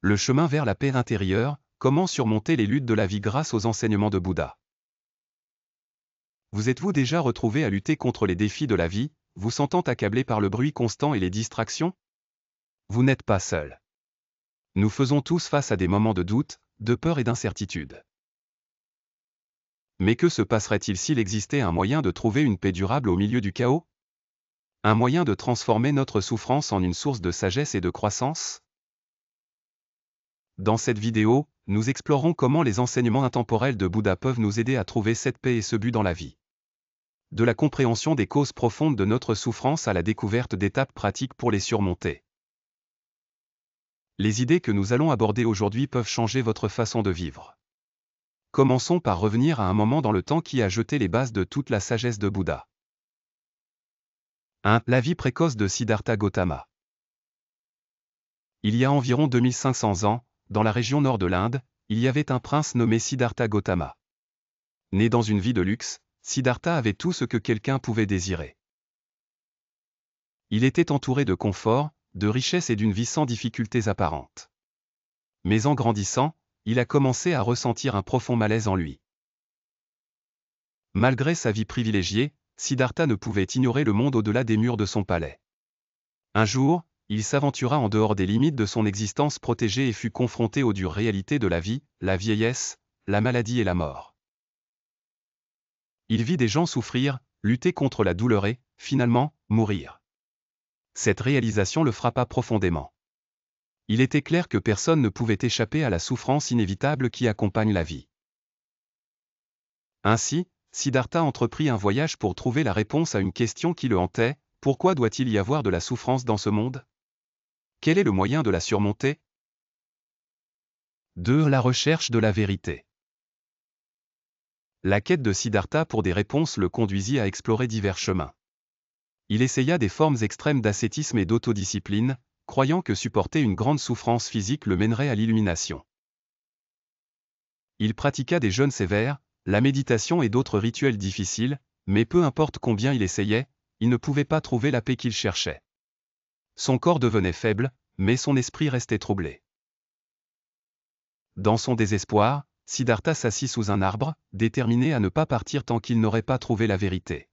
Le chemin vers la paix intérieure, comment surmonter les luttes de la vie grâce aux enseignements de Bouddha. Vous êtes-vous déjà retrouvé à lutter contre les défis de la vie, vous sentant accablé par le bruit constant et les distractions? Vous n'êtes pas seul. Nous faisons tous face à des moments de doute, de peur et d'incertitude. Mais que se passerait-il s'il existait un moyen de trouver une paix durable au milieu du chaos? Un moyen de transformer notre souffrance en une source de sagesse et de croissance? Dans cette vidéo, nous explorons comment les enseignements intemporels de Bouddha peuvent nous aider à trouver cette paix et ce but dans la vie. De la compréhension des causes profondes de notre souffrance à la découverte d'étapes pratiques pour les surmonter. Les idées que nous allons aborder aujourd'hui peuvent changer votre façon de vivre. Commençons par revenir à un moment dans le temps qui a jeté les bases de toute la sagesse de Bouddha. 1. La vie précoce de Siddhartha Gautama. Il y a environ 2500 ans, dans la région nord de l'Inde, il y avait un prince nommé Siddhartha Gautama. Né dans une vie de luxe, Siddhartha avait tout ce que quelqu'un pouvait désirer. Il était entouré de confort, de richesse et d'une vie sans difficultés apparentes. Mais en grandissant, il a commencé à ressentir un profond malaise en lui. Malgré sa vie privilégiée, Siddhartha ne pouvait ignorer le monde au-delà des murs de son palais. Un jour, il s'aventura en dehors des limites de son existence protégée et fut confronté aux dures réalités de la vie, la vieillesse, la maladie et la mort. Il vit des gens souffrir, lutter contre la douleur et, finalement, mourir. Cette réalisation le frappa profondément. Il était clair que personne ne pouvait échapper à la souffrance inévitable qui accompagne la vie. Ainsi, Siddhartha entreprit un voyage pour trouver la réponse à une question qui le hantait: pourquoi doit-il y avoir de la souffrance dans ce monde? Quel est le moyen de la surmonter? 2. La recherche de la vérité. La quête de Siddhartha pour des réponses le conduisit à explorer divers chemins. Il essaya des formes extrêmes d'ascétisme et d'autodiscipline, croyant que supporter une grande souffrance physique le mènerait à l'illumination. Il pratiqua des jeûnes sévères, la méditation et d'autres rituels difficiles, mais peu importe combien il essayait, il ne pouvait pas trouver la paix qu'il cherchait. Son corps devenait faible, mais son esprit restait troublé. Dans son désespoir, Siddhartha s'assit sous un arbre, déterminé à ne pas partir tant qu'il n'aurait pas trouvé la vérité.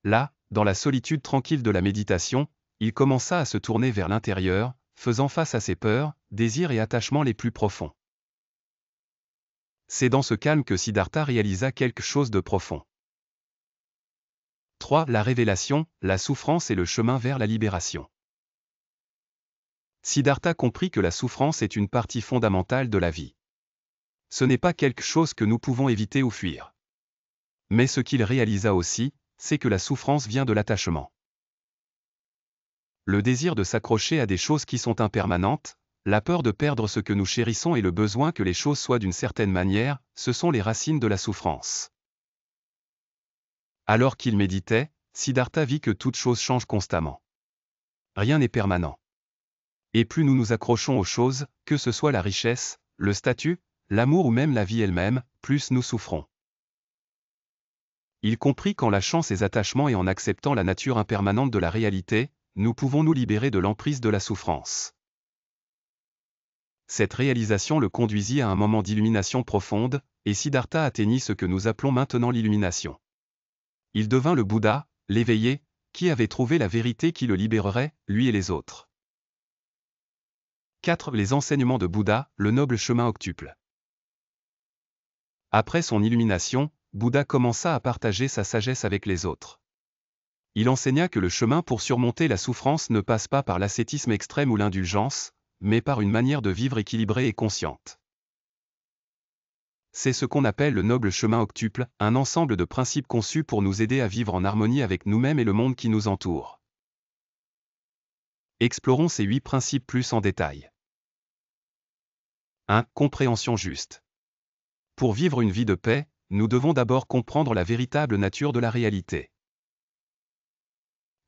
Là, dans la solitude tranquille de la méditation, il commença à se tourner vers l'intérieur, faisant face à ses peurs, désirs et attachements les plus profonds. C'est dans ce calme que Siddhartha réalisa quelque chose de profond. 3. La révélation, la souffrance et le chemin vers la libération. Siddhartha comprit que la souffrance est une partie fondamentale de la vie. Ce n'est pas quelque chose que nous pouvons éviter ou fuir. Mais ce qu'il réalisa aussi, c'est que la souffrance vient de l'attachement. Le désir de s'accrocher à des choses qui sont impermanentes, la peur de perdre ce que nous chérissons et le besoin que les choses soient d'une certaine manière, ce sont les racines de la souffrance. Alors qu'il méditait, Siddhartha vit que toute chose change constamment. Rien n'est permanent. Et plus nous nous accrochons aux choses, que ce soit la richesse, le statut, l'amour ou même la vie elle-même, plus nous souffrons. Il comprit qu'en lâchant ces attachements et en acceptant la nature impermanente de la réalité, nous pouvons nous libérer de l'emprise de la souffrance. Cette réalisation le conduisit à un moment d'illumination profonde, et Siddhartha atteignit ce que nous appelons maintenant l'illumination. Il devint le Bouddha, l'éveillé, qui avait trouvé la vérité qui le libérerait, lui et les autres. 4. Les enseignements de Bouddha, le noble chemin octuple. Après son illumination, Bouddha commença à partager sa sagesse avec les autres. Il enseigna que le chemin pour surmonter la souffrance ne passe pas par l'ascétisme extrême ou l'indulgence, mais par une manière de vivre équilibrée et consciente. C'est ce qu'on appelle le noble chemin octuple, un ensemble de principes conçus pour nous aider à vivre en harmonie avec nous-mêmes et le monde qui nous entoure. Explorons ces 8 principes plus en détail. 1. Compréhension juste. Pour vivre une vie de paix, nous devons d'abord comprendre la véritable nature de la réalité.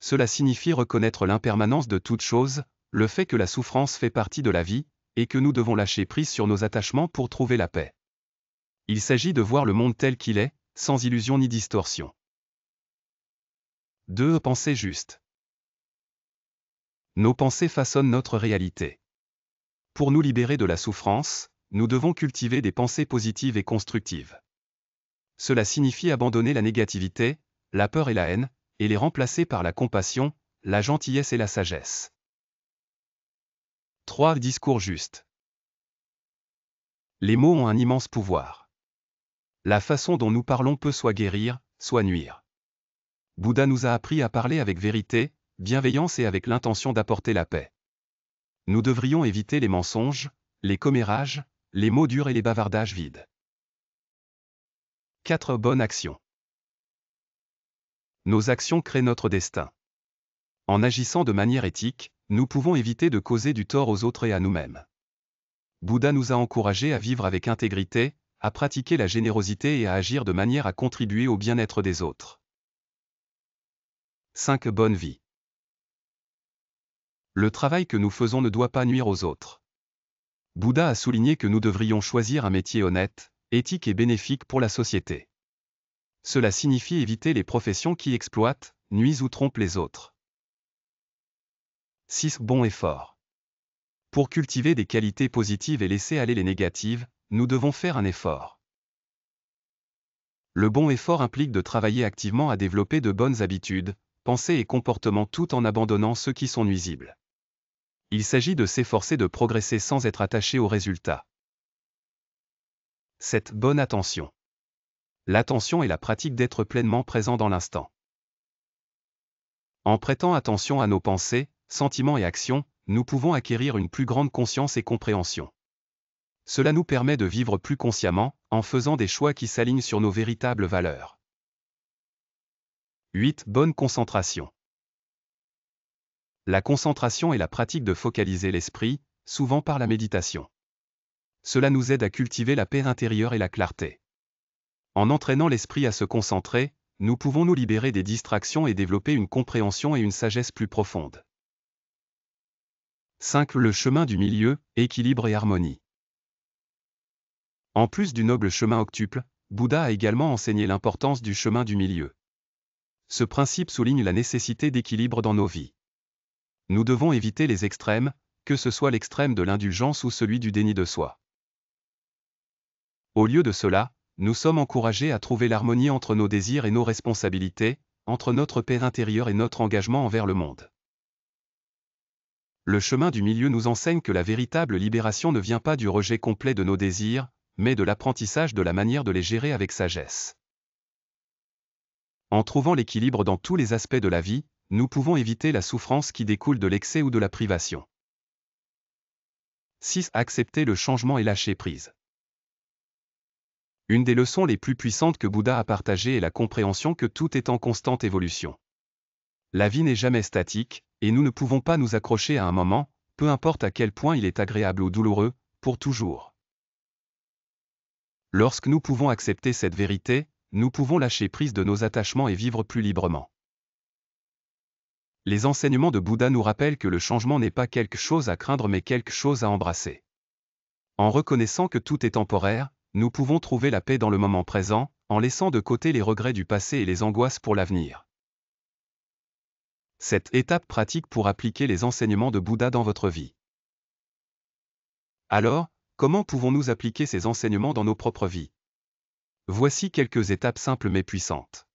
Cela signifie reconnaître l'impermanence de toute chose, le fait que la souffrance fait partie de la vie, et que nous devons lâcher prise sur nos attachements pour trouver la paix. Il s'agit de voir le monde tel qu'il est, sans illusion ni distorsion. 2. Pensée juste. Nos pensées façonnent notre réalité. Pour nous libérer de la souffrance, nous devons cultiver des pensées positives et constructives. Cela signifie abandonner la négativité, la peur et la haine, et les remplacer par la compassion, la gentillesse et la sagesse. 3. Discours juste. Les mots ont un immense pouvoir. La façon dont nous parlons peut soit guérir, soit nuire. Bouddha nous a appris à parler avec vérité, bienveillance et avec l'intention d'apporter la paix. Nous devrions éviter les mensonges, les commérages, les mots durs et les bavardages vides. 4. Bonnes actions. Nos actions créent notre destin. En agissant de manière éthique, nous pouvons éviter de causer du tort aux autres et à nous-mêmes. Bouddha nous a encouragés à vivre avec intégrité, à pratiquer la générosité et à agir de manière à contribuer au bien-être des autres. 5. Bonne vie. Le travail que nous faisons ne doit pas nuire aux autres. Bouddha a souligné que nous devrions choisir un métier honnête, éthique et bénéfique pour la société. Cela signifie éviter les professions qui exploitent, nuisent ou trompent les autres. 6. Bon effort. Pour cultiver des qualités positives et laisser aller les négatives, nous devons faire un effort. Le bon effort implique de travailler activement à développer de bonnes habitudes, pensées et comportements tout en abandonnant ceux qui sont nuisibles. Il s'agit de s'efforcer de progresser sans être attaché aux résultats. 7. Bonne attention. L'attention est la pratique d'être pleinement présent dans l'instant. En prêtant attention à nos pensées, sentiments et actions, nous pouvons acquérir une plus grande conscience et compréhension. Cela nous permet de vivre plus consciemment, en faisant des choix qui s'alignent sur nos véritables valeurs. 8. Bonne concentration. La concentration est la pratique de focaliser l'esprit, souvent par la méditation. Cela nous aide à cultiver la paix intérieure et la clarté. En entraînant l'esprit à se concentrer, nous pouvons nous libérer des distractions et développer une compréhension et une sagesse plus profondes. 5. Le chemin du milieu, équilibre et harmonie. En plus du noble chemin octuple, Bouddha a également enseigné l'importance du chemin du milieu. Ce principe souligne la nécessité d'équilibre dans nos vies. Nous devons éviter les extrêmes, que ce soit l'extrême de l'indulgence ou celui du déni de soi. Au lieu de cela, nous sommes encouragés à trouver l'harmonie entre nos désirs et nos responsabilités, entre notre paix intérieure et notre engagement envers le monde. Le chemin du milieu nous enseigne que la véritable libération ne vient pas du rejet complet de nos désirs, mais de l'apprentissage de la manière de les gérer avec sagesse. En trouvant l'équilibre dans tous les aspects de la vie, nous pouvons éviter la souffrance qui découle de l'excès ou de la privation. 6. Accepter le changement et lâcher prise. Une des leçons les plus puissantes que Bouddha a partagées est la compréhension que tout est en constante évolution. La vie n'est jamais statique, et nous ne pouvons pas nous accrocher à un moment, peu importe à quel point il est agréable ou douloureux, pour toujours. Lorsque nous pouvons accepter cette vérité, nous pouvons lâcher prise de nos attachements et vivre plus librement. Les enseignements de Bouddha nous rappellent que le changement n'est pas quelque chose à craindre mais quelque chose à embrasser. En reconnaissant que tout est temporaire, nous pouvons trouver la paix dans le moment présent, en laissant de côté les regrets du passé et les angoisses pour l'avenir. Cette étape pratique pour appliquer les enseignements de Bouddha dans votre vie. Alors, comment pouvons-nous appliquer ces enseignements dans nos propres vies? Voici quelques étapes simples mais puissantes.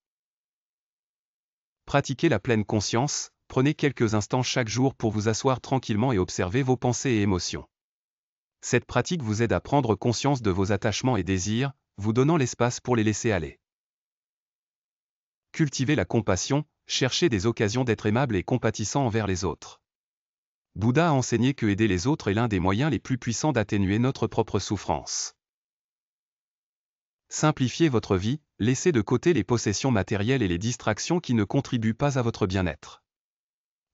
Pratiquez la pleine conscience, prenez quelques instants chaque jour pour vous asseoir tranquillement et observer vos pensées et émotions. Cette pratique vous aide à prendre conscience de vos attachements et désirs, vous donnant l'espace pour les laisser aller. Cultivez la compassion, cherchez des occasions d'être aimable et compatissant envers les autres. Bouddha a enseigné que aider les autres est l'un des moyens les plus puissants d'atténuer notre propre souffrance. Simplifiez votre vie, laissez de côté les possessions matérielles et les distractions qui ne contribuent pas à votre bien-être.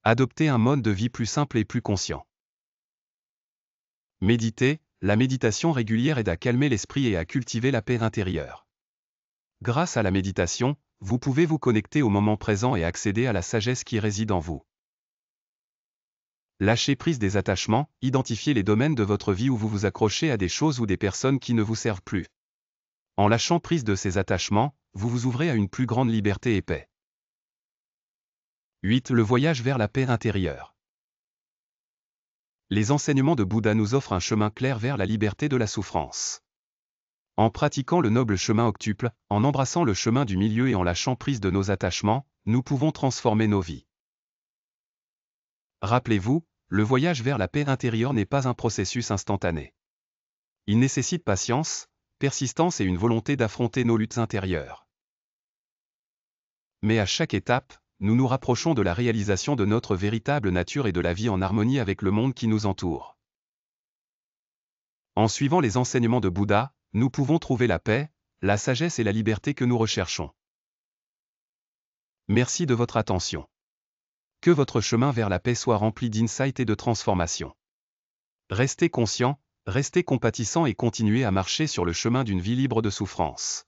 Adoptez un mode de vie plus simple et plus conscient. Méditez, la méditation régulière aide à calmer l'esprit et à cultiver la paix intérieure. Grâce à la méditation, vous pouvez vous connecter au moment présent et accéder à la sagesse qui réside en vous. Lâchez prise des attachements, identifiez les domaines de votre vie où vous vous accrochez à des choses ou des personnes qui ne vous servent plus. En lâchant prise de ces attachements, vous vous ouvrez à une plus grande liberté et paix. 8. Le voyage vers la paix intérieure. Les enseignements de Bouddha nous offrent un chemin clair vers la liberté de la souffrance. En pratiquant le noble chemin octuple, en embrassant le chemin du milieu et en lâchant prise de nos attachements, nous pouvons transformer nos vies. Rappelez-vous, le voyage vers la paix intérieure n'est pas un processus instantané. Il nécessite patience, persistance et une volonté d'affronter nos luttes intérieures. Mais à chaque étape, nous nous rapprochons de la réalisation de notre véritable nature et de la vie en harmonie avec le monde qui nous entoure. En suivant les enseignements de Bouddha, nous pouvons trouver la paix, la sagesse et la liberté que nous recherchons. Merci de votre attention. Que votre chemin vers la paix soit rempli d'insight et de transformation. Restez conscient, restez compatissant et continuez à marcher sur le chemin d'une vie libre de souffrance.